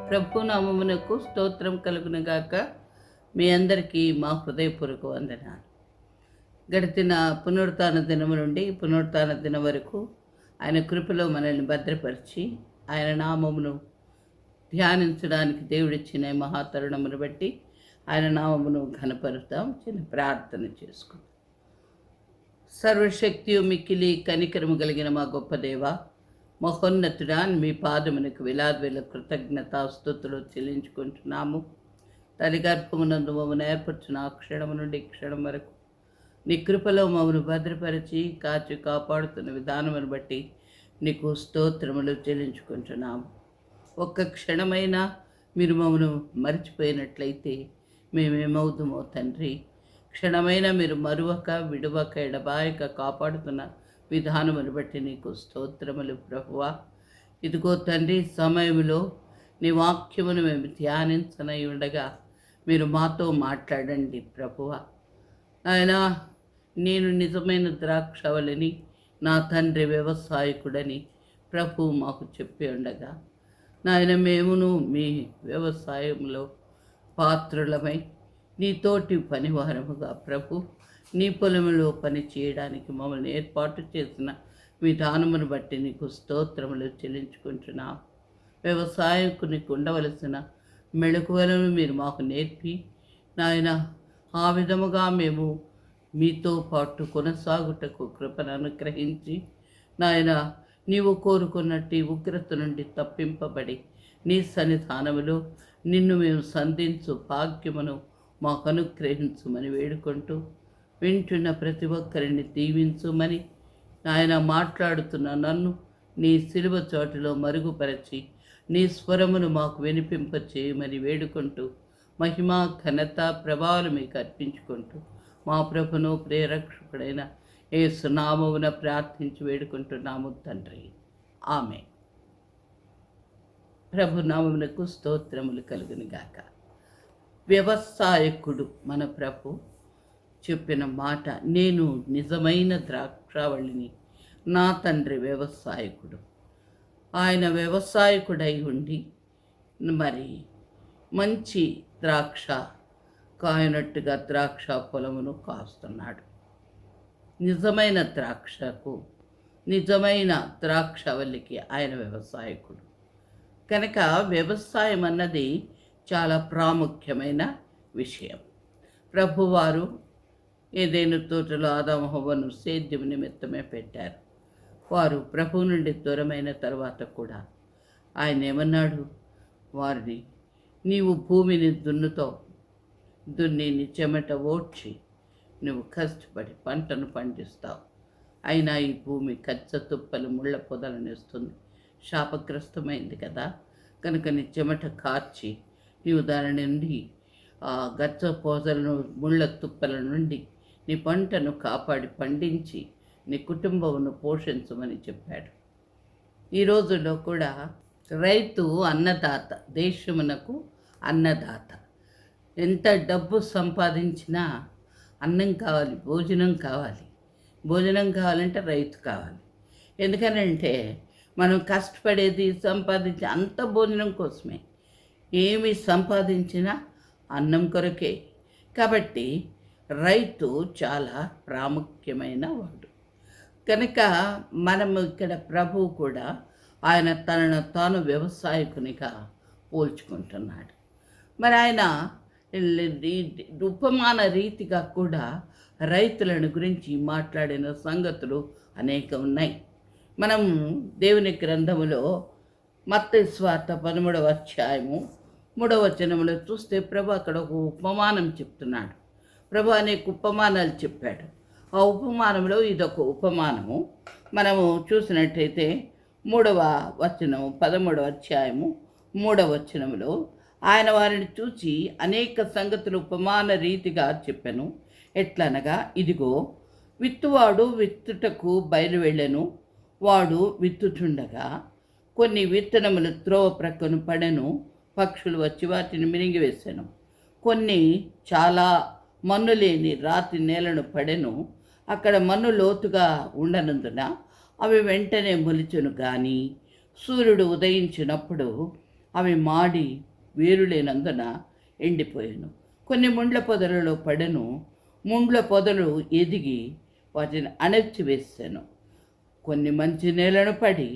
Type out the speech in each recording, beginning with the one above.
ప్రభు నామమునకు స్తోత్రం కలుగునుగాక. మీ అందరికీ మా హృదయపూర్వక వందనాలు. గడిచిన పునరుత్థాన దినము నుండి పునరుత్థాన దినం వరకు ఆయన కృపలో మనల్ని భద్రపరిచి ఆయన నామమును ధ్యానించడానికి దేవుడిచ్చిన మహాతరుణమును బట్టి ఆయన నామమును ఘనపరుతాం. చిన్న ప్రార్థన చేసుకుందాం. సర్వశక్తియు మిక్కిలి కనికరము కలిగిన మా గొప్ప దేవ, మహోన్నతుడా, మీ పాదమునకు వేల కృతజ్ఞతాస్తుతులు చెల్లించుకుంటున్నాము. తల్లి గర్భమునందు మమ్మను ఏర్పరచిన ఆ క్షణము నుండి క్షణం వరకు నీ కృపలో మమ్మను భద్రపరిచి కాచి కాపాడుతున్న విధానమును బట్టి నీకు స్తోత్రములు చెల్లించుకుంటున్నాము. ఒక్క క్షణమైనా మీరు మమ్మను మర్చిపోయినట్లయితే మేమేమవుతామో తండ్రి. క్షణమైనా మీరు మరువక విడువక ఎడబాయక కాపాడుతున్న విధానమును బట్టి నీకు స్తోత్రములు ప్రభువా. ఇదిగో తండ్రి, సమయంలో నీ వాక్యమును మేము ధ్యానించనై ఉండగా మీరు మాతో మాట్లాడండి ప్రభువా. ఆయన నేను నిజమైన ద్రాక్షవలని, నా తండ్రి వ్యవసాయకుడని ప్రభువు మాకు చెప్పి ఉండగా నాయన మేమును మీ వ్యవసాయంలో పాత్రులమై నీతోటి పనివారముగా ప్రభు నీ పొలములో పని చేయడానికి మమ్మల్ని ఏర్పాటు చేసిన విధానమును బట్టి నీకు స్తోత్రములు చెల్లించుకుంటున్నాం. వ్యవసాయకునికి ఉండవలసిన మెళకువలను మీరు మాకు నేర్పి నాయన ఆ విధముగా మేము మీతో పాటు కొనసాగుటకు కృపను అనుగ్రహించి నాయన నీవు కోరుకున్నట్టు ఉగ్రత నుండి తప్పింపబడి నీ సన్నిధానములో నిన్ను మేము సంధించు భాగ్యమును మాకు అనుగ్రహించుమని వేడుకుంటూ వింటున్న ప్రతి ఒక్కరిని దీవించుమని ఆయన మాట్లాడుతున్న నన్ను నీ సిలువ చోటులో మరుగుపరచి నీ స్వరమును మాకు వినిపింపచేయమని వేడుకుంటూ మహిమా ఘనత ప్రభావాలు మీకు అర్పించుకుంటూ మా ప్రభును ప్రేరక్షకుడైన యేసు నామమున ప్రార్థించి వేడుకుంటున్నాము తండ్రి. ఆమె. ప్రభు నామమునకు స్తోత్రములు కలుగునుగాక. వ్యవసాయకుడు మన ప్రభు చెప్పిన మాట, నేను నిజమైన ద్రాక్షావళిని, నా తండ్రి వ్యవసాయకుడు. ఆయన వ్యవసాయకుడై ఉండి మరి మంచి ద్రాక్ష కాయనట్టుగా ద్రాక్ష పొలమును కాస్తున్నాడు. నిజమైన ద్రాక్షకు, నిజమైన ద్రాక్షవల్లికి ఆయన వ్యవసాయకుడు కనుక వ్యవసాయం అన్నది చాలా ప్రాముఖ్యమైన విషయం. ప్రభువారు ఏదైనా తోటలో ఆదాము హవ్వను సేద్యం నిమిత్తమే పెట్టారు. వారు ప్రభువు నుండి దూరమైన తర్వాత కూడా ఆయన ఏమన్నాడు? వారిని, నీవు భూమిని దున్ని నీ చెమట ఓడ్చి నువ్వు కష్టపడి పంటను పండిస్తావు, అయినా ఈ భూమి కచ్చ తుప్పలు ముళ్ళ పొదలను ఇస్తుంది, శాపగ్రస్తమైంది కదా. కనుక నీ చెమట కార్చి నీవు దాని నుండి ఆ గచ్చ పొదలను ముళ్ళ తుప్పల నుండి నీ పంటను కాపాడి పండించి నీ కుటుంబమును పోషించమని చెప్పాడు. ఈ రోజుల్లో కూడా రైతు అన్నదాత, దేశమునకు అన్నదాత. ఎంత డబ్బు సంపాదించినా అన్నం కావాలి, భోజనం కావాలి. భోజనం కావాలంటే రైతు కావాలి. ఎందుకనంటే మనం కష్టపడేది సంపాదించి అంత భోజనం కోసమే. ఏమి సంపాదించినా అన్నం కొరకే. కాబట్టి రైతు చాలా ప్రాముఖ్యమైన వాడు. కనుక మనము ఇక్కడ ప్రభువు కూడా ఆయన తనను తాను వ్యవసాయకునిగా పోల్చుకుంటున్నాడు. మరి ఆయన ఉపమాన రీతిగా కూడా రైతులను గురించి మాట్లాడిన సంగతులు అనేక ఉన్నాయి. మనం దేవుని గ్రంథములో మత్తయి సువార్త 13వ అధ్యాయము 3వ వచనములో చూస్తే ప్రభు అక్కడ ఒక ఉపమానం చెప్తున్నాడు. ప్రభు అనేక ఉపమానాలు చెప్పాడు. ఆ ఉపమానంలో ఇదొక ఉపమానము. మనము చూసినట్టయితే 3వ వచనము 13వ అధ్యాయము 3వ వచనములో ఆయన వారిని చూచి అనేక సంగతులు ఉపమాన రీతిగా చెప్పెను. ఎట్లనగా, ఇదిగో విత్తువాడు విత్తుటకు బయలువెళ్ళెను. వాడు విత్తుచుండగా కొన్ని విత్తనములు త్రోవ ప్రక్కను పడెను. పక్షులు వచ్చి వాటిని మినిగివేశాను. కొన్ని చాలా మన్ను లేని రాతి నేలను పడెను. అక్కడ మన్ను లోతుగా ఉండనందున అవి వెంటనే మొలిచెను. కానీ సూర్యుడు ఉదయించినప్పుడు అవి మాడి వేరులేనందున ఎండిపోయాను. కొన్ని ముండ్ల పొదలలో పడెను, ముండ్ల పొదలు ఎదిగి వాటిని అణచివేశాను. కొన్ని మంచి నేలను పడి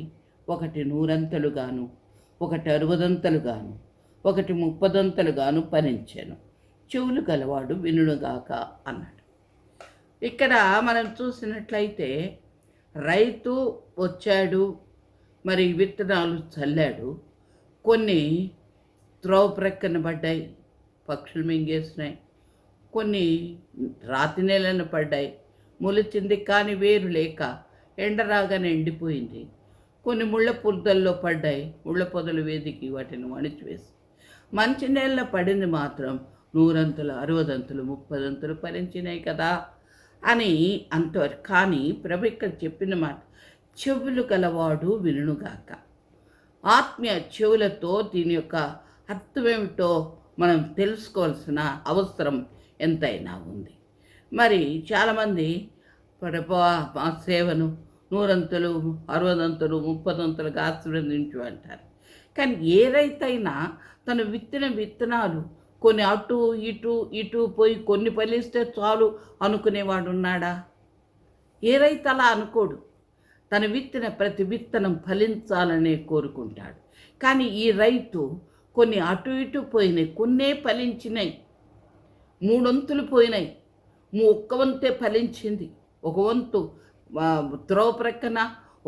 ఒకటి 100 ఒకటి 60 ఒకటి 30 ఫలించాను. చెవులు గలవాడు వినుగాక అన్నాడు. ఇక్కడ మనం చూసినట్లయితే రైతు వచ్చాడు, మరి విత్తనాలు చల్లాడు. కొన్ని త్రోవ ప్రక్కన పడ్డాయి, పక్షులు మింగేసినాయి. కొన్ని రాతి నేలను పడ్డాయి, మొలిచింది కానీ వేరు లేక ఎండ రాగానే ఎండిపోయింది. కొన్ని ముళ్ళ పొదల్లో పడ్డాయి, ముళ్ళ పొదలు వేదికి వాటిని అణిచివేసి. మంచి నేలలో పడింది మాత్రం 100 60 30 ఫలించినాయి కదా అని అంతవరకు. కానీ ప్రభు ఇక్కడ చెప్పిన మాట, చెవులు గలవాడు వినుగాక. ఆత్మీయ చెవులతో దీని యొక్క అర్థమేమిటో మనం తెలుసుకోవాల్సిన అవసరం ఎంతైనా ఉంది. మరి చాలామంది మా సేవను 100 60 30 ఆశీర్వదించు అంటారు. కానీ ఏ రైతైనా తను విత్తిన విత్తనాలు కొన్ని అటు ఇటు పోయి కొన్ని ఫలిస్తే చాలు అనుకునేవాడు ఉన్నాడా? ఏ రైతు అలా అనుకోడు. తను విత్తిన ప్రతి విత్తనం ఫలించాలనే కోరుకుంటాడు. కానీ ఈ రైతు కొన్ని అటు ఇటు పోయినాయి, కొన్నే ఫలించినాయి, 3 వంతులు పోయినాయి, ఒక్క వంతే ఫలించింది. ఒక వంతు త్రోవ ప్రక్కన,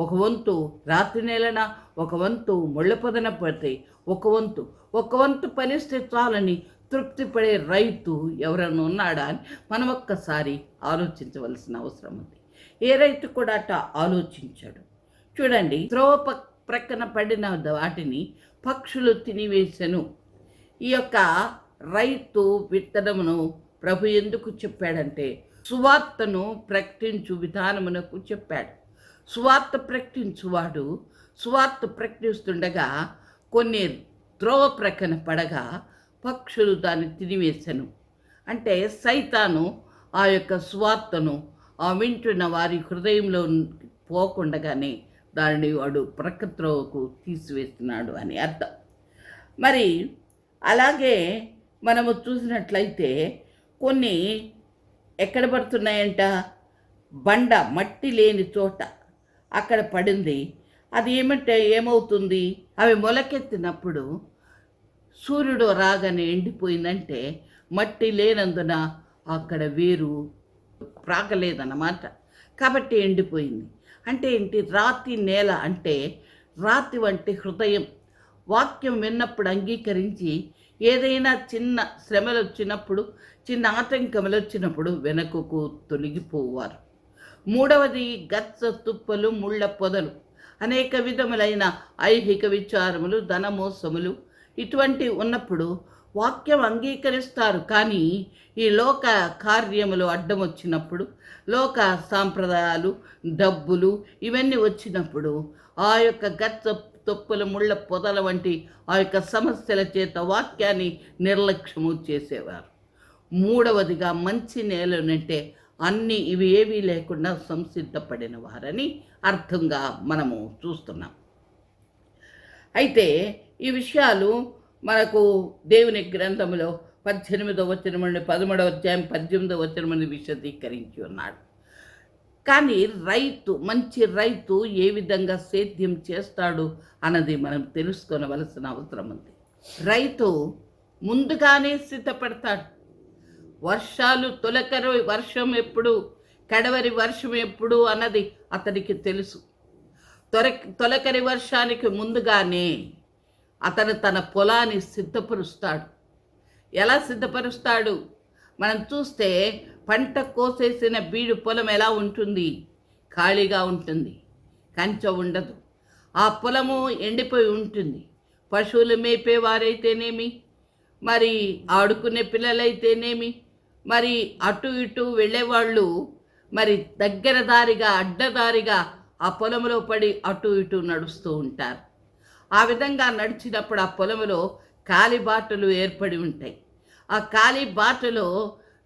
ఒక వంతు రాత్రి నేలన, ఒక వంతు ముళ్ళ పొదన పడతాయి, ఒక వంతు ఫలిస్తే చాలని తృప్తి పడే రైతు ఎవరైనా ఉన్నాడా అని మనం ఒక్కసారి ఆలోచించవలసిన అవసరం ఉంది. ఏ రైతు కూడా అట్లా ఆలోచించాడు. చూడండి, త్రోవ ప్రక్కన పడిన వాటిని పక్షులు తినివేశను. ఈ యొక్క రైతు విత్తనమును ప్రభు ఎందుకు చెప్పాడంటే సువార్తను ప్రకటించు విధానమునకు చెప్పాడు. సువార్త ప్రకటించువాడు సువార్త ప్రకటిస్తుండగా కొన్ని త్రోవ ప్రక్కన పడగా పక్షులు దాన్ని తినివేశను. అంటే సైతాను ఆ యొక్క సువార్తను ఆ వింటున్న వారి హృదయంలో పోకుండగానే దానిని వాడు ప్రక్కత్రోవకు తీసివేస్తున్నాడు అని అర్థం. మరి అలాగే మనము చూసినట్లయితే కొన్ని ఎక్కడ పడుతున్నాయంట, బండ మట్టి లేని చోట అక్కడ పడింది. అది ఏమవుతుంది, అవి మొలకెత్తినప్పుడు సూర్యుడు రాగానే ఎండిపోయిందంటే మట్టి లేనందున అక్కడ వేరు ప్రాకలేదన్నమాట. కాబట్టి ఎండిపోయింది. అంటే ఏంటి, రాతి నేల అంటే రాతి వంటి హృదయం. వాక్యం విన్నప్పుడు అంగీకరించి ఏదైనా చిన్న శ్రమలు వచ్చినప్పుడు, చిన్న ఆటంకములు వచ్చినప్పుడు వెనకకు తొలగిపోవారు. మూడవది గచ్చ తుప్పలు, ముళ్ళ పొదలు, అనేక విధములైన ఐహిక విచారములు, ధనమోసములు ఇటువంటి ఉన్నప్పుడు వాక్యం అంగీకరిస్తారు. కానీ ఈ లోక కార్యములు అడ్డం వచ్చినప్పుడు, లోక సాంప్రదాయాలు, డబ్బులు ఇవన్నీ వచ్చినప్పుడు ఆ యొక్క గచ్చ తొప్పుల, ముళ్ళ పొదల వంటి ఆ యొక్క సమస్యల చేత వాక్యాన్ని నిర్లక్ష్యము చేసేవారు. మూడవదిగా మంచి నేలనంటే అన్ని ఇవి ఏవీ లేకుండా సంసిద్ధపడిన వారని అర్థంగా మనము చూస్తున్నాం. అయితే ఈ విషయాలు మనకు దేవుని గ్రంథంలో 18వ వచనం నుండి 13వ అధ్యాయం 18వ వచనం నుండి విశదీకరించి ఉన్నాడు. కానీ మంచి రైతు ఏ విధంగా సేద్యం చేస్తాడు అన్నది మనం తెలుసుకోవలసిన అవసరం ఉంది. రైతు ముందుగానే సిద్ధపడతాడు. వర్షాలు తొలకరి వర్షం ఎప్పుడు, కడవరి వర్షం ఎప్పుడు అన్నది అతనికి తెలుసు. తొలకరి వర్షానికి ముందుగానే అతను తన పొలాన్ని సిద్ధపరుస్తాడు. ఎలా సిద్ధపరుస్తాడు? మనం చూస్తే పంట కోసేసిన బీడు పొలం ఎలా ఉంటుంది? ఖాళీగా ఉంటుంది, కంచె ఉండదు. ఆ పొలము ఎండిపోయి ఉంటుంది. పశువులు మేపేవారైతేనేమి, మరి ఆడుకునే పిల్లలైతేనేమి, మరి అటు ఇటు వెళ్ళేవాళ్ళు మరి దగ్గర దారిగా అడ్డదారిగా ఆ పొలంలో పడి అటు ఇటు నడుస్తూ ఉంటారు. ఆ విధంగా నడిచినప్పుడు ఆ పొలంలో కాలిబాటలు ఏర్పడి ఉంటాయి. ఆ కాలిబాటలో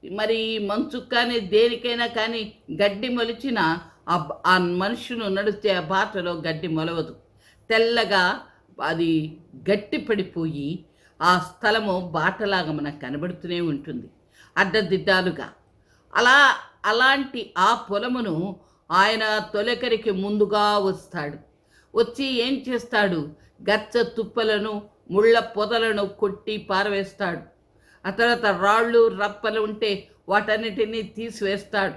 మరి మంచుకు కానీ దేనికైనా కానీ గడ్డి మొలిచిన ఆ మనుషును నడిచే ఆ బాటలో గడ్డి మొలవదు. తెల్లగా అది గట్టి పడిపోయి ఆ స్థలము బాటలాగా మనకు కనబడుతూనే ఉంటుంది అడ్డదిడ్డాలుగా. అలా అలాంటి ఆ పొలమును ఆయన తొలకరికి ముందుగా వస్తాడు. వచ్చి ఏం చేస్తాడు? గచ్చ తుప్పలను ముళ్ళ పొదలను కొట్టి పారవేస్తాడు. ఆ తర్వాత రాళ్ళు రప్పలు ఉంటే వాటన్నిటినీ తీసివేస్తాడు.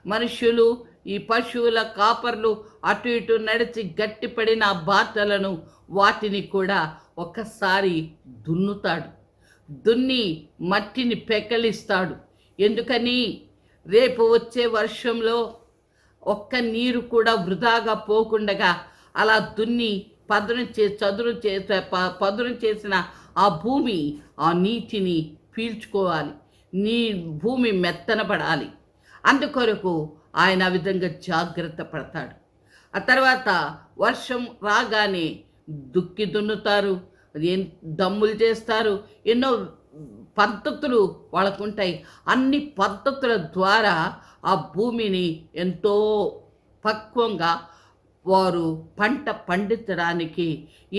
మనుష్యులు ఈ పశువుల కాపర్లు అటు ఇటు నడిచి గట్టిపడిన ఆ బాటలను వాటిని కూడా ఒక్కసారి దున్నుతాడు. దున్ని మట్టిని పెకలిస్తాడు. ఎందుకని? రేపు వచ్చే వర్షంలో ఒక్క నీరు కూడా వృధాగా పోకుండగా అలా దున్ని పదును చేసిన ఆ భూమి ఆ నీటిని పీల్చుకోవాలి. భూమి మెత్తనపడాలి. అందుకొరకు ఆయన ఆ విధంగా జాగ్రత్త పడతాడు. ఆ తర్వాత వర్షం రాగానే దుక్కి దున్నుతారు, దమ్ములు చేస్తారు. ఎన్నో పద్ధతులు వాళ్ళకుంటాయి. అన్ని పద్ధతుల ద్వారా ఆ భూమిని ఎంతో పక్వంగా వారు పంట పండించడానికి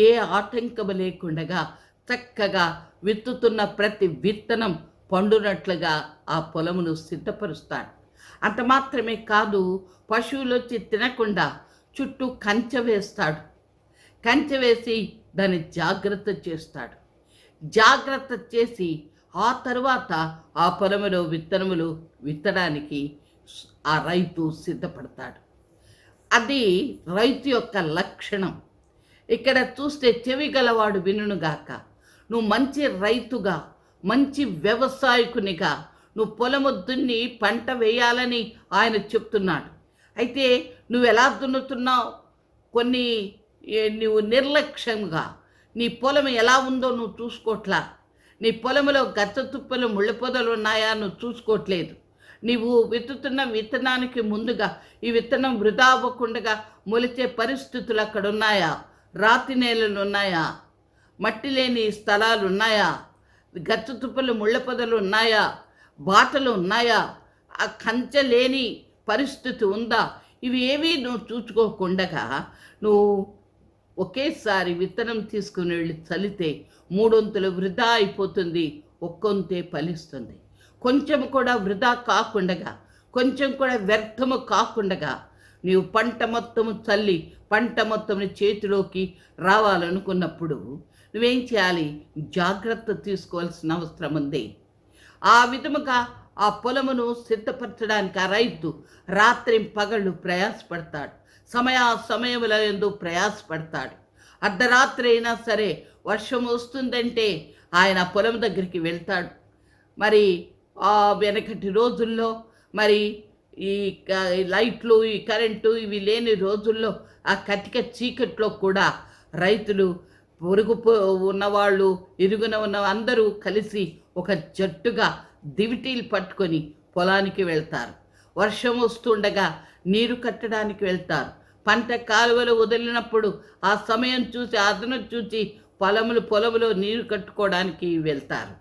ఏ ఆటంకము లేకుండా చక్కగా విత్తుతున్న ప్రతి విత్తనం పండునట్లుగా ఆ పొలమును సిద్ధపరుస్తాడు. అంత మాత్రమే కాదు, పశువులు వచ్చి తినకుండా చుట్టూ కంచె వేస్తాడు. కంచె వేసి దాన్ని జాగ్రత్త చేస్తాడు. జాగ్రత్త చేసి ఆ తరువాత ఆ పొలములో విత్తనములు విత్తడానికి ఆ రైతు సిద్ధపడతాడు. అది రైతు యొక్క లక్షణం. ఇక్కడ చూస్తే చెవి గలవాడు వినుగాక. నువ్వు మంచి రైతుగా, మంచి వ్యవసాయకునిగా నువ్వు పొలము దున్ని పంట వేయాలని ఆయన చెప్తున్నాడు. అయితే నువ్వు ఎలా దున్నుతున్నావు? నువ్వు నిర్లక్ష్యంగా నీ పొలం ఎలా ఉందో నువ్వు చూసుకోవట్లా. నీ పొలంలో గచ్చ తుప్పలు ముళ్ళ పొదలు ఉన్నాయా నువ్వు చూసుకోవట్లేదు. నీవు విత్తుతున్న విత్తనానికి ముందుగా ఈ విత్తనం వృధా అవ్వకుండా మొలిచే పరిస్థితులు అక్కడ ఉన్నాయా? రాతి నేలలు ఉన్నాయా? మట్టి లేని స్థలాలు ఉన్నాయా? గచ్చ తుప్పలు ముళ్ళ పొదలు ఉన్నాయా? బాటలు ఉన్నాయా? ఆ కంచె లేని పరిస్థితి ఉందా? ఇవి ఏవి నువ్వు చూసుకోకుండా నువ్వు ఒకేసారి విత్తనం తీసుకుని వెళ్ళి చల్లితే 3 వంతులు వృధా అయిపోతుంది, ఒక్కొంతే ఫలిస్తుంది. కొంచెం కూడా వృధా కాకుండా, కొంచెం కూడా వ్యర్థము కాకుండా నీవు పంట మొత్తము చల్లి పంట మొత్తం చేతిలోకి రావాలనుకున్నప్పుడు నువ్వేం చేయాలి? జాగ్రత్త తీసుకోవాల్సిన అవసరం ఉంది. ఆ విధముగా ఆ పొలమును సిద్ధపరచడానికి ఆ రైతు రాత్రి పగళ్ళు ప్రయాసపడతాడు. సమయముల యందు ప్రయాసపడతాడు. అర్ధరాత్రి అయినా సరే వర్షం వస్తుందంటే ఆయన పొలం దగ్గరికి వెళ్తాడు. మరి ఆ వెనకటి రోజుల్లో మరి ఈ లైట్లు, ఈ కరెంటు ఇవి లేని రోజుల్లో ఆ కటిక చీకట్లో కూడా రైతులు, పొరుగు ఉన్నవాళ్ళు, ఇరుగున ఉన్న అందరూ కలిసి ఒక జట్టుగా దివిటీలు పట్టుకొని పొలానికి వెళ్తారు. వర్షం వస్తుండగా నీరు కట్టడానికి వెళ్తారు. పంట కాలువలు వదిలినప్పుడు ఆ సమయం చూసి, అదను చూసి పొలములో నీరు కట్టుకోవడానికి వెళ్తారు.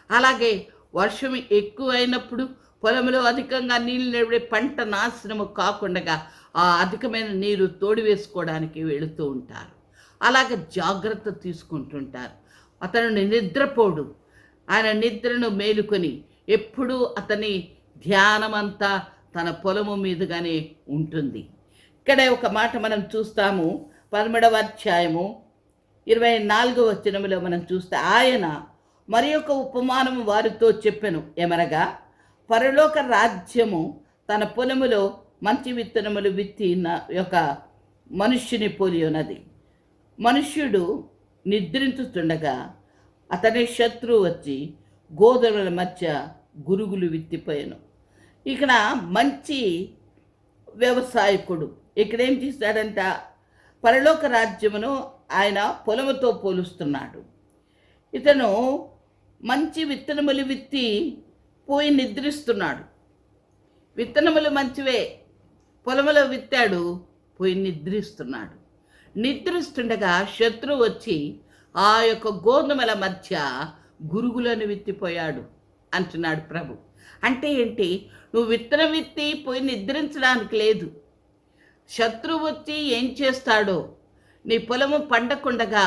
అలాగే వర్షం ఎక్కువైనప్పుడు పొలంలో అధికంగా నీళ్ళు నిలబడే పంట నాశనము కాకుండా ఆ అధికమైన నీరు తోడి వేసుకోవడానికి వెళుతూ ఉంటారు. అలాగే జాగ్రత్త తీసుకుంటుంటారు. అతను నిద్రపోడు. ఆయన నిద్రను మేలుకొని ఎప్పుడూ అతని ధ్యానమంతా తన పొలము మీదుగానే ఉంటుంది. ఇక్కడ ఒక మాట మనం చూస్తాము. 11వ అధ్యాయము 24వ వచనములో మనం చూస్తే, ఆయన మరి ఒక ఉపమానము వారితో చెప్పెను. ఏమనగా, పరలోక రాజ్యము తన పొలములో మంచి విత్తనములు విత్తిన యొక్క మనుష్యుని పోలి ఉన్నది. మనుష్యుడు నిద్రించుతుండగా అతని శత్రువు వచ్చి గోధుమల మధ్య గురుగులు విత్తిపోయాను. ఇక్కడ మంచి వ్యవసాయకుడు ఇక్కడేం చేశాడంట? పరలోక రాజ్యమును ఆయన పొలముతో పోలుస్తున్నాడు. ఇతను మంచి విత్తనములు విత్తి పోయి నిద్రిస్తున్నాడు. విత్తనములు మంచివే, పొలములో విత్తాడు, పోయి నిద్రిస్తున్నాడు. నిద్రిస్తుండగా శత్రువు వచ్చి ఆ యొక్క గోధుమల మధ్య గురుగులను విత్తిపోయాడు అంటున్నాడు ప్రభు. అంటే ఏంటి? నువ్వు విత్తనం విత్తి పోయి నిద్రించడానికి లేదు. శత్రువు వచ్చి ఏం చేస్తాడో, నీ పొలము పండకుండగా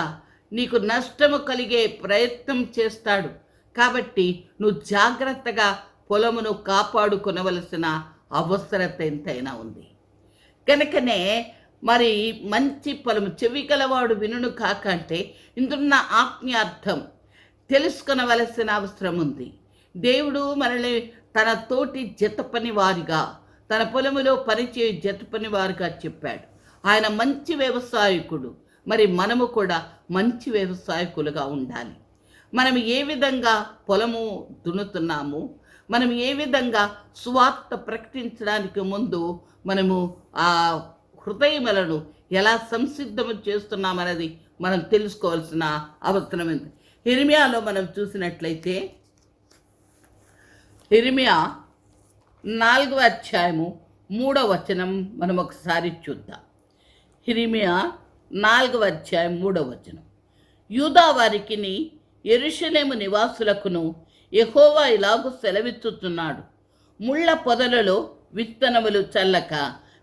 నీకు నష్టము కలిగే ప్రయత్నం చేస్తాడు. కాబట్టి నువ్వు జాగ్రత్తగా పొలమును కాపాడుకొనవలసిన అవసరత ఎంతైనా ఉంది. కనుకనే మరి మంచి పొలము చెవి గలవాడు వినును కాక అంటే ఇందున్న ఆజ్ఞార్థం తెలుసుకొనవలసిన అవసరం ఉంది. దేవుడు మనల్ని తన తోటి జత పని వారిగా, తన పొలములో పనిచేయ జత పని వారిగా చెప్పాడు. ఆయన మంచి వ్యవసాయకుడు. మరి మనము కూడా మంచి వ్యవసాయకులుగా ఉండాలి. మనం ఏ విధంగా పొలము దున్నుతున్నాము, మనం ఏ విధంగా సువార్త ప్రకటించడానికి ముందు మనము ఆ హృదయములను ఎలా సంసిద్ధము చేస్తున్నామన్నది మనం తెలుసుకోవాల్సిన అవసరం ఉంది. యిర్మీయాలో మనం చూసినట్లయితే యిర్మీయా 4వ అధ్యాయము 3వ వచనం మనం ఒకసారి చూద్దాం. యిర్మీయా 4వ అధ్యాయం 3వ వచనం. యూదా వారికిని యెరూషలేము నివాసులకును యెహోవా ఇలాగు సెలవిచ్చుచున్నాడు, ముళ్ళ పొదలలో విత్తనములు చల్లక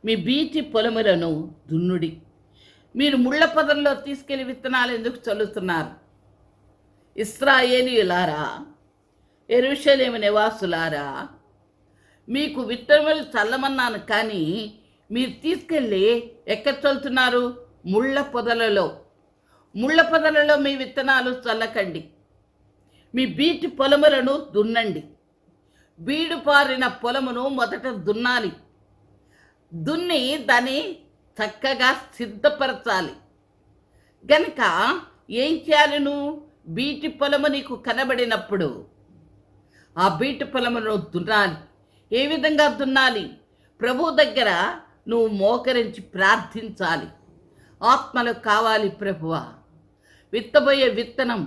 మీ బీటి పొలములను దున్నుడి. మీరు ముళ్ళ పొదల్లో తీసుకెళ్లి విత్తనాలు ఎందుకు చల్లుతున్నారు? ఇశ్రాయేలీయులారా, యెరూషలేము నివాసులారా, మీకు విత్తనములు చల్లమన్నాను, కానీ మీరు తీసుకెళ్ళి ఎక్కడ చల్లుతున్నారు? ముళ్ళ పొదలలో. ముళ్ళ పొదలలో మీ విత్తనాలు చల్లకండి. మీ బీటి పొలములను దున్నండి. బీడు పారిన పొలమును మొదట దున్నాలి. దున్ని దాన్ని చక్కగా సిద్ధపరచాలి. గనుక ఏం చేయాలి? నువ్వు బీటి పొలము నీకు కనబడినప్పుడు ఆ బీటి పొలమును దున్నాలి. ఏ విధంగా దున్నాలి? ప్రభు దగ్గర నువ్వు మోకరించి ప్రార్థించాలి. ఆత్మలు కావాలి ప్రభువా, విత్తబోయే విత్తనం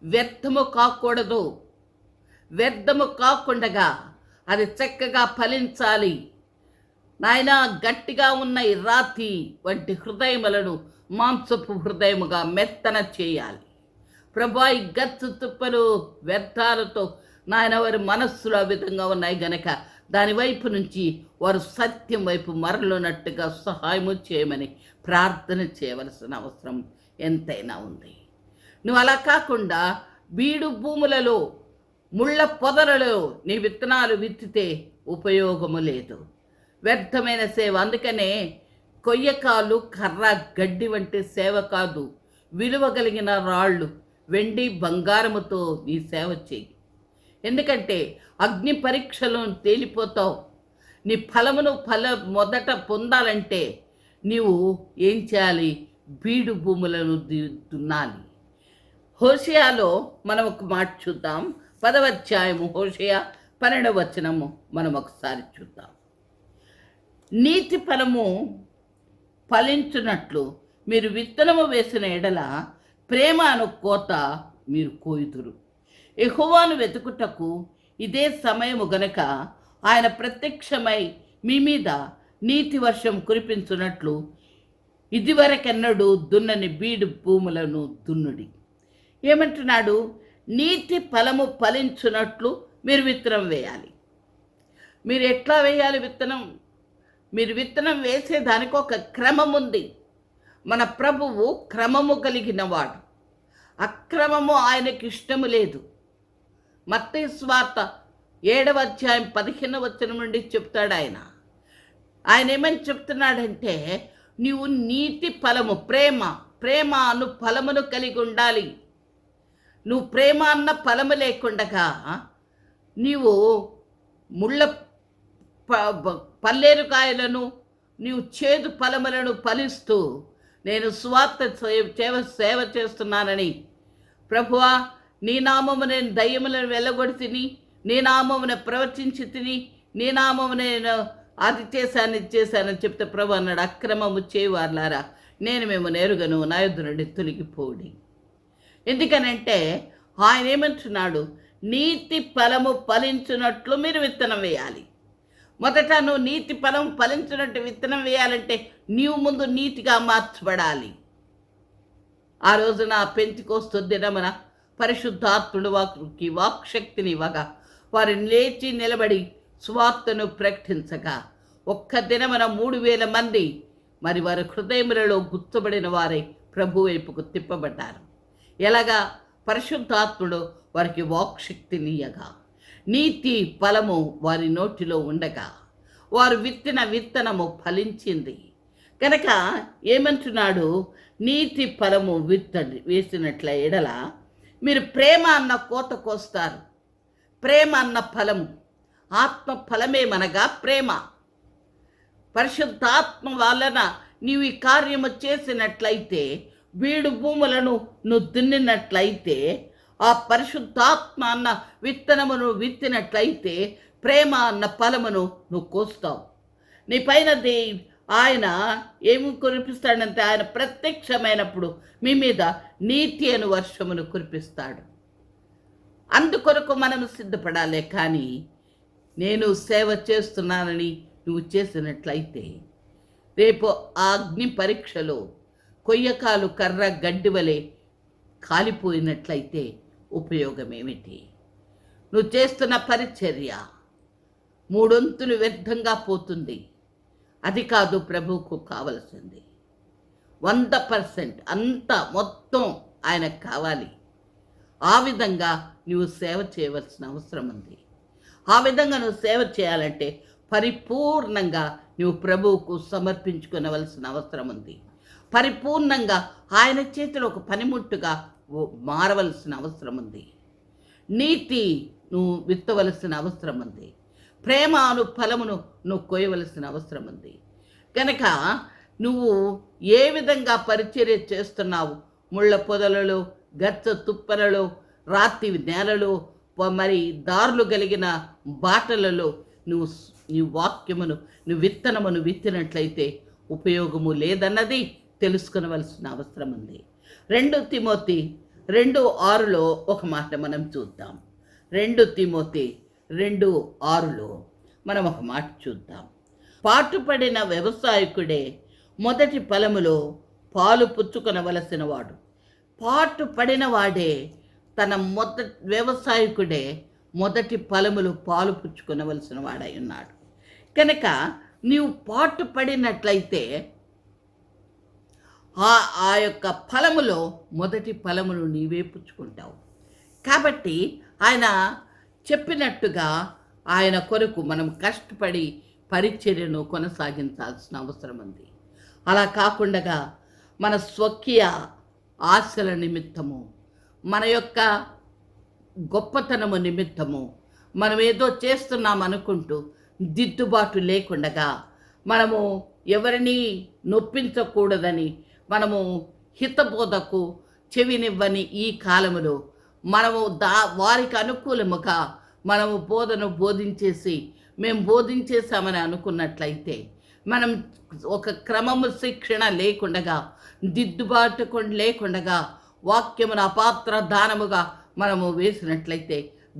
వ్యర్థము కాకూడదు. వ్యర్థము కాకుండగా అది చక్కగా ఫలించాలి. నాయన, గట్టిగా ఉన్న ఈ రాతి వంటి హృదయములను మాంసపు హృదయముగా మెత్తన చేయాలి. ప్రభా, ఈ గచ్చు తుప్పలు వ్యర్థాలతో నాయన వారి మనస్సులు ఆ విధంగా ఉన్నాయి గనక దాని వైపు నుంచి వారు సత్యం వైపు మరలునట్టుగా సహాయము చేయమని ప్రార్థన చేయవలసిన అవసరం ఎంతైనా ఉంది. నువ్వు అలా కాకుండా బీడు భూములలో, ముళ్ళ పొదలలో నీ విత్తనాలు విత్తితే ఉపయోగము లేదు. వ్యర్థమైన సేవ. అందుకనే కొయ్యకాలు, కర్ర, గడ్డి వంటి సేవ కాదు. విలువ కలిగిన రాళ్ళు, వెండి, బంగారముతో ఈ సేవ చేయి. ఎందుకంటే అగ్ని పరీక్షలో తేలిపోతావు. నీ ఫలమును మొదట పొందాలంటే నీవు ఏం చేయాలి? బీడు భూములను దున్నాలి. హోషేయాలో మనం ఒక మాట చూద్దాం. 10వ అధ్యాయము హోషేయ 12వ వచనము మనం ఒకసారి చూద్దాం. నీతి ఫలము ఫలించున్నట్లు మీరు విత్తనము వేసిన ఎడల ప్రేమ అను కోత మీరు కోయుదురు. యెహోవాను వెతుకుటకు ఇదే సమయము గనక ఆయన ప్రత్యక్షమై మీ మీద నీతి వర్షం కురిపించున్నట్లు ఇదివరకెన్నడూ దున్నని బీడు భూములను దున్నుడి. ఏమంటున్నాడు? నీతి ఫలము ఫలించున్నట్లు మీరు విత్తనం వేయాలి. మీరు ఎట్లా వేయాలి విత్తనం? మీరు విత్తనం వేసేదానికి ఒక క్రమం ఉంది. మన ప్రభువు క్రమము కలిగినవాడు. అక్రమము ఆయనకి ఇష్టము లేదు. మత్తయి సువార్త 7వ అధ్యాయం 15వ వచనం నుండి చెప్తాడు ఆయన. ఆయన ఏమని చెప్తున్నాడంటే, నీవు నీతి ఫలము, ప్రేమ అను ఫలమును కలిగి ఉండాలి. నువ్వు ప్రేమ అన్న ఫలము లేకుండగా నీవు ముళ్ళ పల్లేరుకాయలను, నీవు చేదు ఫలములను ఫలిస్తూ నేను సువార్త సేవ చేస్తున్నానని, ప్రభువా నీ నామము నేను దయ్యములను వెళ్ళగొడితిని, నీ నామమును ప్రవచించి తిని, నీ నామము నేను అది చేశాను ఇది చేశానని చెప్తే ప్రభు అన్నాడు, అక్రమము చేయవారులారా నేను మేము నేరుగను, నా యొద్ద నుండి తొలగిపోడి. ఎందుకనంటే ఆయన ఏమంటున్నాడు? నీతి ఫలము ఫలించున్నట్లు మీరు విత్తనం వేయాలి. మొదట నువ్వు నీతి ఫలం ఫలించినట్టు విత్తనం వేయాలంటే నీవు ముందు నీతిగా మార్చబడాలి. ఆ రోజున పెంతెకోస్తు దినమున పరిశుద్ధాత్ముడు వారికి వాక్శక్తిని ఇవ్వగా వారిని లేచి నిలబడి సువార్తను ప్రకటించగా ఒక్క దినమున 3,000 మంది మరి వారి హృదయములలో గుర్తుబడిన వారై ప్రభు వైపుకు తిప్పబడ్డారు. ఎలాగా? పరిశుద్ధాత్ముడు వారికి వాక్శక్తినియగా, నీతి ఫలము వారి నోటిలో ఉండగా, వారు విత్తిన విత్తనము ఫలించింది. కనుక ఏమంటున్నాడు? నీతి ఫలము వేసినట్ల ఎడల మీరు ప్రేమ అన్న కోత కోస్తారు. ప్రేమ అన్న ఫలము, ఆత్మ ఫలమేమనగా ప్రేమ. పరిశుద్ధాత్మ వలన నీవు ఈ కార్యము చేసినట్లయితే, బీడు భూములను నువ్వు దున్నినట్లయితే, ఆ పరిశుద్ధాత్మ అన్న విత్తనమును విత్తినట్లయితే, ప్రేమ అన్న ఫలమును నువ్వు కోస్తావు. నీ పైన ఆయన ఏమి కురిపిస్తాడంటే, ఆయన ప్రత్యక్షమైనప్పుడు మీ మీద నీతి అను వర్షమును కురిపిస్తాడు. అందుకొరకు మనము సిద్ధపడాలి. కానీ నేను సేవ చేస్తున్నానని నువ్వు చేసినట్లయితే, రేపు ఆ అగ్ని పరీక్షలో కొయ్యకాలు కర్ర గడ్డి వలె కాలిపోయినట్లయితే ఉపయోగమేమిటి? నువ్వు చేస్తున్న పరిచర్య మూడొంతులు వ్యర్థంగా పోతుంది. అది కాదు ప్రభువుకు కావలసింది. 100% అంతా మొత్తం ఆయనకు కావాలి. ఆ విధంగా నువ్వు సేవ చేయవలసిన అవసరం ఉంది. ఆ విధంగా నువ్వు సేవ చేయాలంటే పరిపూర్ణంగా నువ్వు ప్రభువుకు సమర్పించుకునవలసిన అవసరం ఉంది. పరిపూర్ణంగా ఆయన చేతిలో ఒక పనిముట్టుగా మారవలసిన అవసరం ఉంది. నీతి నువ్వు విత్తవలసిన అవసరం ఉంది. ప్రేమ అను ఫలమును నువ్వు కోయవలసిన అవసరం ఉంది. కనుక నువ్వు ఏ విధంగా పరిచర్య చేస్తున్నావు? ముళ్ళ పొదలలో, గచ్చ తుప్పలలో, రాతి నేలలో, మరి దారులు కలిగిన బాటలలో నువ్వు నీ వాక్యమును, నువ్వు విత్తనమును విత్తినట్లయితే ఉపయోగము లేదన్నది తెలుసుకునవలసిన అవసరం ఉంది. 2 తిమోతి 2:6లో ఒక మాట మనం చూద్దాం. 2 తిమోతి 2:6లో మనం ఒక మాట చూద్దాం. పాటుపడిన వ్యవసాయకుడే మొదటి ఫలములో పాలు పుచ్చుకొనవలసిన వాడు. పాటుపడిన వాడే వ్యవసాయకుడే మొదటి ఫలములు పాలు పుచ్చుకొనవలసిన వాడై ఉన్నాడు. కనుక నీవు పాటుపడినట్లయితే ఆ యొక్క ఫలములో మొదటి ఫలమును నీవే పుచ్చుకుంటావు. కాబట్టి ఆయన చెప్పినట్టుగా ఆయన కొరకు మనం కష్టపడి పరిచర్యను కొనసాగించాల్సిన అవసరం ఉంది. అలా కాకుండా మన స్వకీయ ఆశల నిమిత్తము, మన యొక్క గొప్పతనము నిమిత్తము మనం ఏదో చేస్తున్నాం అనుకుంటూ దిద్దుబాటు లేకుండా, మనము ఎవరిని నొప్పించకూడదని మనము హితబోధకు చెవినివ్వని ఈ కాలములో మనము వారికి అనుకూలముగా మనము బోధను బోధించేసి మేము బోధించేసామని అనుకున్నట్లయితే, మనం ఒక క్రమము శిక్షణ లేకుండగా, దిద్దుబాటు లేకుండగా వాక్యమును అపాత్ర దానముగా మనము వేసినట్లయితే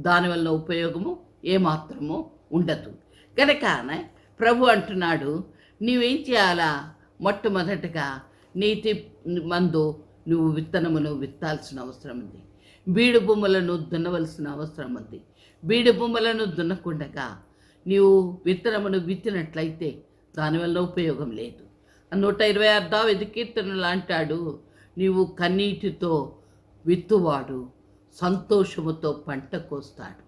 దానివల్ల ఉపయోగము ఏమాత్రము ఉండదు. కనుక ప్రభు అంటున్నాడు, నీవేం చేయాలా? మొట్టమొదటిగా నీతి మందు నువ్వు విత్తనమును విత్తాల్సిన అవసరం ఉంది. బీడు భూములను దున్నవలసిన అవసరం ఉంది. బీడు భూములను దున్నకుండగా నీవు విత్తనమును విత్తినట్లయితే దానివల్ల ఉపయోగం లేదు. 126 కీర్తనలు అంటాడు, నీవు కన్నీటితో విత్తువాడు సంతోషముతో పంట కోస్తాడు.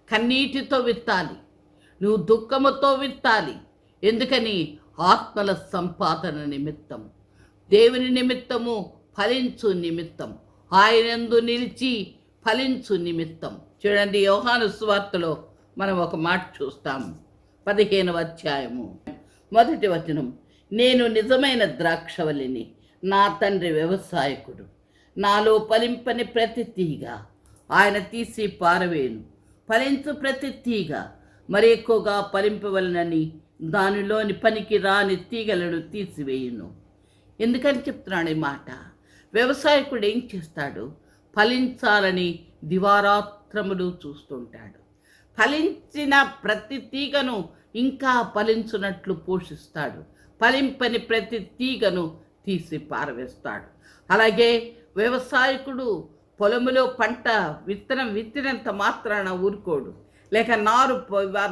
కన్నీటితో విత్తాలి, నువ్వు దుఃఖముతో విత్తాలి. ఎందుకని? ఆత్మల సంపాదన నిమిత్తం, దేవుని నిమిత్తము, ఫలించు నిమిత్తం, ఆయనందు నిలిచి ఫలించు నిమిత్తం. చూడండి, యోహాను సువార్తలో మనం ఒక మాట చూస్తాం. 15వ అధ్యాయము 1వ వచనం, నేను నిజమైన ద్రాక్షవల్లిని, నా తండ్రి వ్యవసాయకుడు. నాలో ఫలింపని ప్రతి తీగ ఆయన తీసి పారవేను, ఫలించు ప్రతి తీగ మరి ఎక్కువగా ఫలింపవలనని దానిలోని పనికి రాని తీగలను తీసివేయును. ఎందుకని చెప్తున్నాడు ఈ మాట? వ్యవసాయకుడు ఏం చేస్తాడు? ఫలించాలని దివారాత్రములు చూస్తుంటాడు. ఫలించిన ప్రతి తీగను ఇంకా ఫలించున్నట్లు పోషిస్తాడు. ఫలింపని ప్రతి తీగను తీసి పారవేస్తాడు. అలాగే వ్యవసాయకుడు పొలములో పంట విత్తనం విత్తినంత మాత్రాన ఊరుకోడు, లేక నారు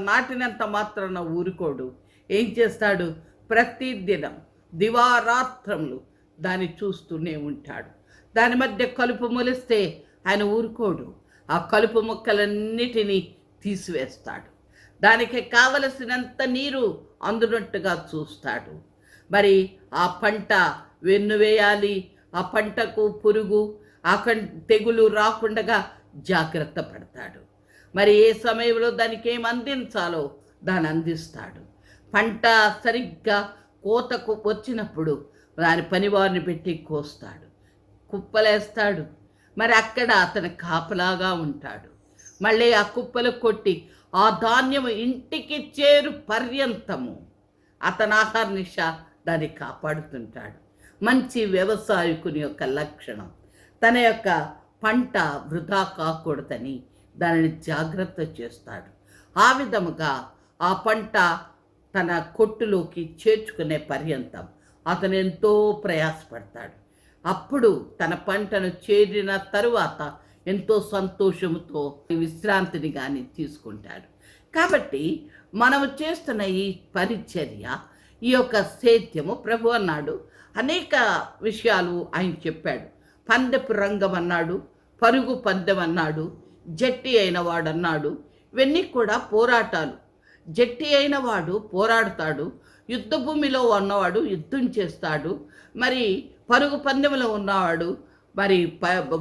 నాటినంత మాత్రాన ఊరుకోడు. ఏం చేస్తాడు? ప్రతి దినం దివారాత్రములు దాన్ని చూస్తూనే ఉంటాడు. దాని మధ్య కలుపు మొలిస్తే ఆయన ఊరుకోడు. ఆ కలుపు మొక్కలన్నిటినీ తీసివేస్తాడు. దానికి కావలసినంత నీరు అందునట్టుగా చూస్తాడు. మరి ఆ పంట వెన్నువేయాలి, ఆ పంటకు పురుగు తెగులు రాకుండా జాగ్రత్త పడతాడు. మరి ఏ సమయంలో దానికి ఏం అందించాలో దాన్ని అందిస్తాడు. పంట సరిగ్గా కోతకు వచ్చినప్పుడు దాని పనివారిని పెట్టి కోస్తాడు, కుప్పలేస్తాడు. మరి అక్కడ అతను కాపలాగా ఉంటాడు. మళ్ళీ ఆ కుప్పలు కొట్టి ఆ ధాన్యము ఇంటికి చేరు పర్యంతము అతను ఆహార్నిశ దాన్ని కాపాడుతుంటాడు. మంచి వ్యవసాయకుని యొక్క లక్షణం తన యొక్క పంట వృధా కాకూడదని దానిని జాగ్రత్త చేస్తాడు. ఆ విధముగా ఆ పంట తన కొట్టులోకి చేర్చుకునే పర్యంతం అతను ఎంతో ప్రయాసపడతాడు. అప్పుడు తన పంటను చేరిన తరువాత ఎంతో సంతోషంతో విశ్రాంతిని కానీ తీసుకుంటాడు. కాబట్టి మనము చేస్తున్న ఈ పరిచర్య, ఈ యొక్క సేద్యము, ప్రభు అన్నాడు అనేక విషయాలు ఆయన చెప్పాడు. పందెపు రంగం అన్నాడు, పరుగు పందెం అన్నాడు, జట్టి అయిన వాడు అన్నాడు. ఇవన్నీ కూడా పోరాటాలు. జట్టి అయిన వాడు పోరాడతాడు, యుద్ధ భూమిలో ఉన్నవాడు యుద్ధం చేస్తాడు. మరి పరుగు పందెంలో ఉన్నవాడు మరి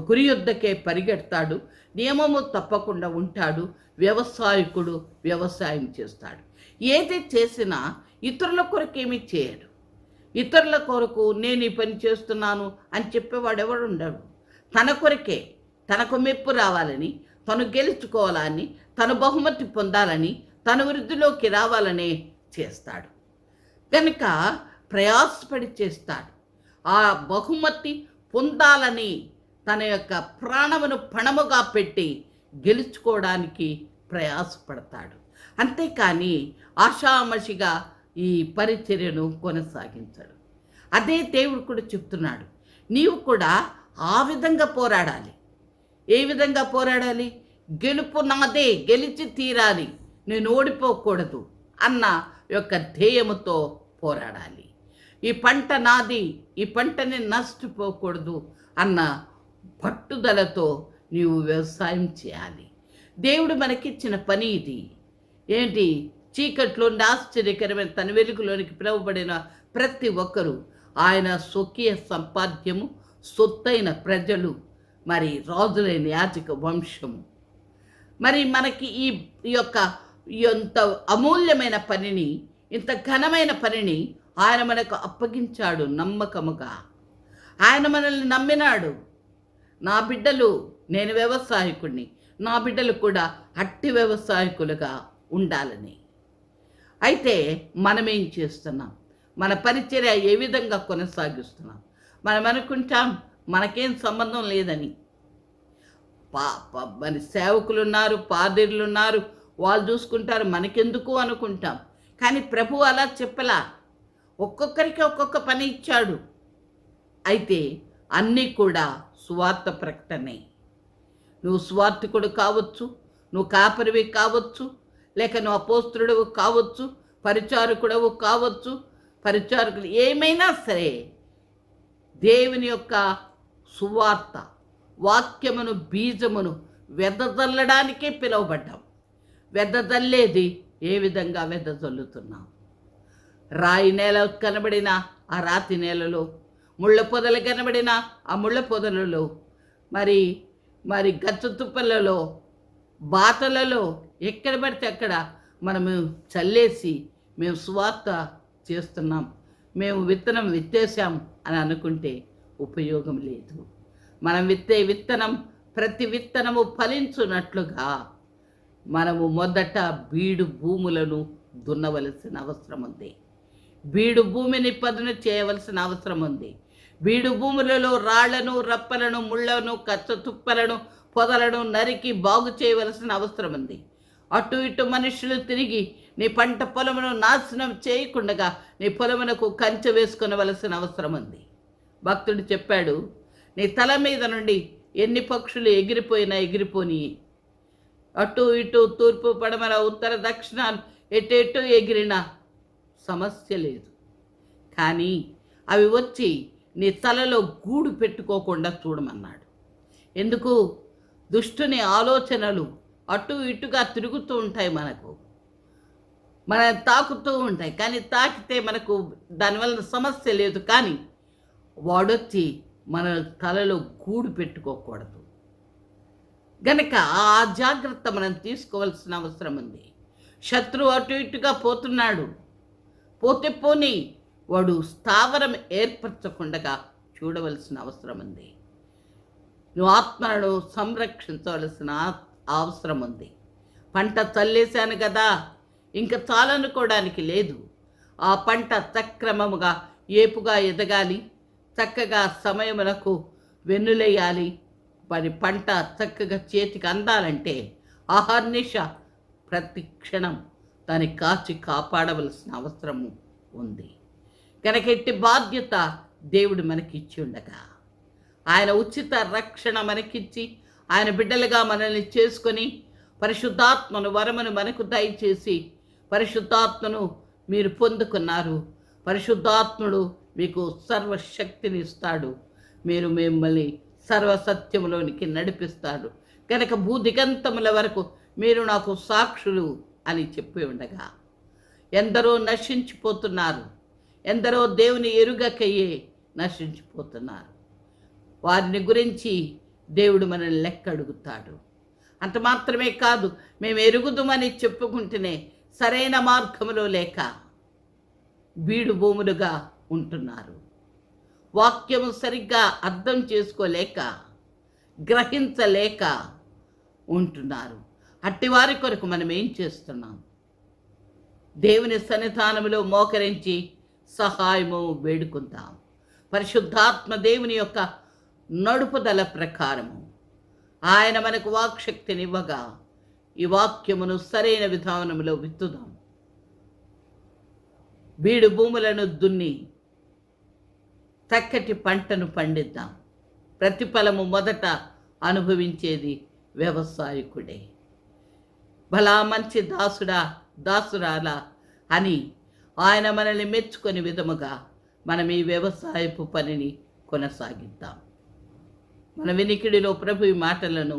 గురి యుద్ధకే పరిగెడతాడు, నియమము తప్పకుండా ఉంటాడు. వ్యవసాయకుడు వ్యవసాయం చేస్తాడు. ఏది చేసినా ఇతరుల కొరకేమీ చేయడు. ఇతరుల కొరకు నేను ఈ పని చేస్తున్నాను అని చెప్పేవాడు ఎవడు ఉండడు. తన కొరకే, తనకు మెప్పు రావాలని, తను గెలుచుకోవాలని, తను బహుమతి పొందాలని, తన వృద్ధిలోకి రావాలనే చేస్తాడు. కనుక ప్రయాసపడి చేస్తాడు. ఆ బహుమతి పొందాలని తన యొక్క ప్రాణమును పణముగా పెట్టి గెలుచుకోవడానికి ప్రయాసపడతాడు. అంతేకాని ఆషామషిగా ఈ పరిచర్యను కొనసాగించాడు. అదే దేవుడు కూడా చెప్తున్నాడు, నీవు కూడా ఆ విధంగా పోరాడాలి. ఏ విధంగా పోరాడాలి? గెలుపు నాదే, గెలిచి తీరాలి, నేను ఓడిపోకూడదు అన్న యొక్క ధ్యేయముతో పోరాడాలి. ఈ పంట నాది, ఈ పంటని నష్టపోకూడదు అన్న పట్టుదలతో నీవు వ్యవసాయం చేయాలి. దేవుడు మనకిచ్చిన పని ఇది. ఏంటి? చీకట్లో ఆశ్చర్యకరమైన తన వెలుగులోనికి పిలువబడిన ప్రతి ఒక్కరూ ఆయన స్వకీయ సంపాద్యము, సొత్తైన ప్రజలు, మరి రాజులైన యాజక వంశము. మరి మనకి ఈ యొక్క ఇంత అమూల్యమైన పనిని, ఇంత ఘనమైన పనిని ఆయన మనకు అప్పగించాడు నమ్మకముగా. ఆయన మనల్ని నమ్మినాడు. నా బిడ్డలు, నేను వ్యవసాయకుడిని, నా బిడ్డలు కూడా అట్టి వ్యవసాయకులుగా ఉండాలని. అయితే మనమేం చేస్తున్నాం? మన పరిచర్య ఏ విధంగా కొనసాగిస్తున్నాం? మనం అనుకుంటాం మనకేం సంబంధం లేదని. మరి సేవకులు ఉన్నారు, పాదిరులు ఉన్నారు, వాళ్ళు చూసుకుంటారు, మనకెందుకు అనుకుంటాం. కానీ ప్రభు అలా చెప్పలా. ఒక్కొక్కరికి ఒక్కొక్క పని ఇచ్చాడు. అయితే అన్నీ కూడా సువార్త ప్రకటనే. నువ్వు సువార్తికుడు కావచ్చు, నువ్వు కాపరివి కావచ్చు, లేక నువ్వు అపోస్తులుడు కావచ్చు, పరిచారకుడవు కావచ్చు, పరిచారకులు ఏమైనా సరే దేవుని యొక్క సువార్త వాక్యమును, బీజమును వెదజల్లడానికే పిలువబడ్డాం. వెదజల్లేది ఏ విధంగా వెదజల్లుతున్నాం? రాయి నేల కనబడిన ఆ రాతి నేలలో, ముళ్ళ పొదలు కనబడిన ఆ ముళ్ళ పొదలలో, మరి గచ్చ తుప్పలలో, బాటలలో, ఎక్కడ పడితే అక్కడ మనము చల్లేసి మేము సువార్త చేస్తున్నాం, మేము విత్తనం విత్తేసాం అని అనుకుంటే ఉపయోగం లేదు. మనం విత్తే విత్తనం, ప్రతి విత్తనము ఫలించున్నట్లుగా మనము మొదట బీడు భూములను దున్నవలసిన అవసరం ఉంది. బీడు భూమిని పదును చేయవలసిన అవసరం ఉంది. బీడు భూములలో రాళ్లను, రప్పలను, ముళ్లను, కచ్చ తుప్పలను, పొదలను నరికి బాగు చేయవలసిన అవసరం ఉంది. అటు ఇటు మనుషులు తిరిగి నీ పంట పొలమును నాశనం చేయకుండా నీ పొలమునకు కంచె వేసుకొనవలసిన అవసరం ఉంది. భక్తుడు చెప్పాడు, నీ తల మీద నుండి ఎన్ని పక్షులు ఎగిరిపోయినా ఎగిరిపోని, అటు ఇటు తూర్పు పడమర ఉత్తర దక్షిణాలు ఎటు ఎగిరినా సమస్య లేదు. కానీ అవి వచ్చి నీ తలలో గూడు పెట్టుకోకుండా చూడమన్నాడు. ఎందుకు? దుష్టుని ఆలోచనలు అటు ఇటుగా తిరుగుతూ ఉంటాయి, మన తాకుతూ ఉంటాయి. కానీ తాకితే మనకు దానివల్ల సమస్య లేదు. కానీ వాడొచ్చి మన తలలో గూడు పెట్టుకోకూడదు. గనక ఆ జాగ్రత్త మనం తీసుకోవాల్సిన అవసరం ఉంది. శత్రువు అటు ఇటుగా పోతున్నాడు, పోతే పోని, వాడు స్థావరం ఏర్పరచకుండా చూడవలసిన అవసరం ఉంది. నువ్వు ఆత్మను సంరక్షించవలసిన అవసరం ఉంది. పంట చల్లేశాను కదా, ఇంకా చాలనుకోవడానికి లేదు. ఆ పంట సక్రమముగా ఏపుగా ఎదగాలి, చక్కగా సమయమునకు వెన్నులేయాలి. మరి పంట చక్కగా చేతికి అందాలంటే ఆహర్నిశ ప్రతి క్షణం దాన్ని కాచి కాపాడవలసిన అవసరము ఉంది. కనుక ఎట్టి బాధ్యత దేవుడు మనకిచ్చి ఉండగా, ఆయన ఉచిత రక్షణ మనకిచ్చి ఆయన బిడ్డలుగా మనల్ని చేసుకొని పరిశుద్ధాత్మను వరమును మనకు దయచేసి, పరిశుద్ధాత్మను మీరు పొందుకున్నారు, పరిశుద్ధాత్ముడు మీకు సర్వశక్తిని ఇస్తాడు, మీరు మిమ్మల్ని సర్వసత్యములోనికి నడిపిస్తాడు. కనుక భూదిగంతముల వరకు మీరు నాకు సాక్షులు అని చెప్పి ఉండగా, ఎందరో నశించిపోతున్నారు, ఎందరో దేవుని ఎరుగకయ్యే నశించిపోతున్నారు. వారిని గురించి దేవుడు మనల్ని లెక్క అడుగుతాడు. అంత మాత్రమే కాదు, మేము ఎరుగుదుమని చెప్పుకుంటేనే సరైన మార్గములో లేక బీడు భూములుగా ఉంటున్నారు. వాక్యము సరిగ్గా అర్థం చేసుకోలేక, గ్రహించలేక ఉంటున్నారు. అట్టి వారి కొరకు మనం ఏం చేస్తున్నాం? దేవుని సన్నిధానములో మోకరించి సహాయము వేడుకుందాం. పరిశుద్ధాత్మ దేవుని యొక్క నడుపుదల ప్రకారము ఆయన మనకు వాక్శక్తినివ్వగా ఈ వాక్యమును సరైన విధానములో విత్తుదాం. బీడు భూములను దున్ని చక్కటి పంటను పండిద్దాం. ప్రతిఫలము మొదట అనుభవించేది వ్యవసాయకుడే. భలా మంచి దాసుడా, దాసురాలా అని ఆయన మనల్ని మెచ్చుకొని విధముగా మనం ఈ వ్యవసాయపు పనిని కొనసాగిద్దాం. మన వినికిడిలో ప్రభు మాటలను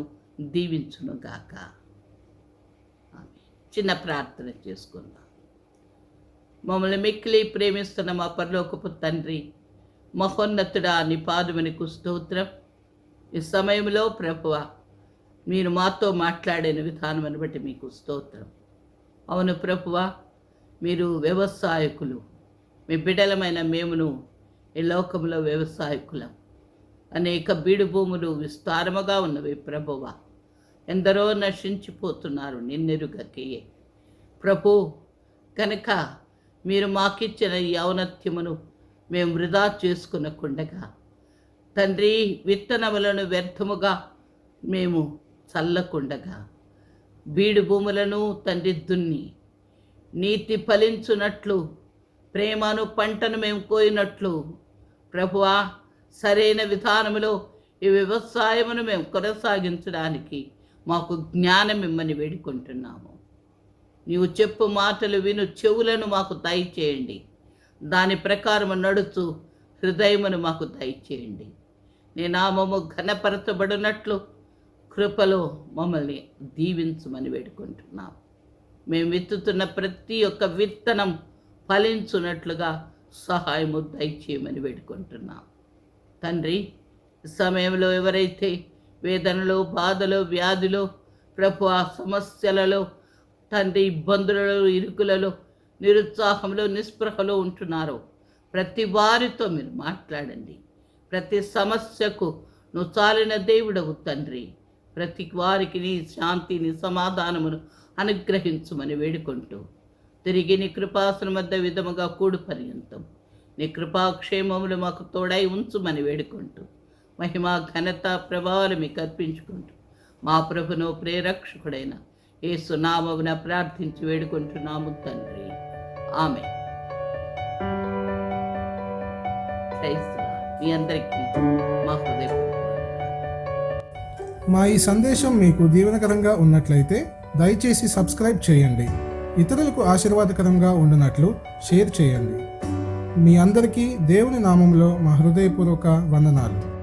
దీవించునుగాక. చిన్న ప్రార్థన చేసుకుందాం. మమ్మల్ని మిక్కిలి ప్రేమిస్తున్న మా పరలోకపు తండ్రి, మహోన్నతుడా, నీ పాదమునకు స్తోత్రం. ఈ సమయంలో ప్రభువా, మీరు మాతో మాట్లాడిన విధానమును బట్టి మీకు స్తోత్రం. అవును ప్రభువా, మీరు వ్యవసాయకులు, మీ బిడ్డలమైన మేమును ఈ లోకంలో వ్యవసాయకులం. అనేక బీడు భూములు విస్తారముగా ఉన్నవి ప్రభువా, ఎందరో నశించిపోతున్నారు నిన్నెరుగకే ప్రభు. కనుక మీరు మాకిచ్చిన ఈ ఔన్నత్యమును మేము వృధా చేసుకునకుండగా తండ్రి, విత్తనములను వ్యర్థముగా మేము చల్లకుండగా బీడు భూములను తండ్రి దున్ని నీతి ఫలించునట్లు, ప్రేమను పంటను మేము కోయినట్లు ప్రభువా, సరైన విధానములో ఈ వ్యవసాయమును మేము కొనసాగించడానికి మాకు జ్ఞానం ఇమ్మని వేడుకుంటున్నాము. నీవు చెప్పు మాటలు విను చెవులను మాకు దయచేయండి. దాని ప్రకారము నడుచు హృదయమును మాకు దయచేయండి. నీ నామము ఘనపరచబడినట్లు కృపలో మమ్మల్ని దీవించమని వేడుకుంటున్నాం. మేము విత్తుతున్న ప్రతి ఒక్క విత్తనం ఫలించున్నట్లుగా సహాయము దయచేయమని వేడుకుంటున్నాం. తండ్రి, సమయంలో ఎవరైతే వేదనలో, బాధలో, వ్యాధిలో ప్రభు, ఆ సమస్యలలో తండ్రి, ఇబ్బందులలో, ఇరుకులలో, నిరుత్సాహంలో, నిస్పృహలో ఉంటున్నారో ప్రతి వారితో మీరు మాట్లాడండి. ప్రతి సమస్యకు నువ్వు చాలిన దేవుడవు తండ్రి. ప్రతి వారికి నీ శాంతిని, సమాధానమును అనుగ్రహించుమని వేడుకుంటూ తిరిగి నీ కృపాసనం వద్ద విధముగా కూడు పర్యంతం నీ కృపాక్షేమములు మాకు తోడై ఉంచుమని వేడుకుంటూ మహిమ, ఘనత, ప్రభావాలు మీకు అర్పించుకుంటూ మా ప్రభును ప్రేరక్షకుడైన యేసు నామమున ప్రార్థించి వేడుకుంటున్నాము తండ్రి. ఆమేన్. మీ అందరికీ మా హృదయపూర్వక మా ఈ సందేశం మీకు దీవెనకరంగా ఉన్నట్లయితే దయచేసి సబ్స్క్రైబ్ చేయండి. ఇతరులకు ఆశీర్వాదకరంగా ఉండునట్లు షేర్ చేయండి. మీ అందరికీ దేవుని నామంలో మా హృదయపూర్వక వందనాలు.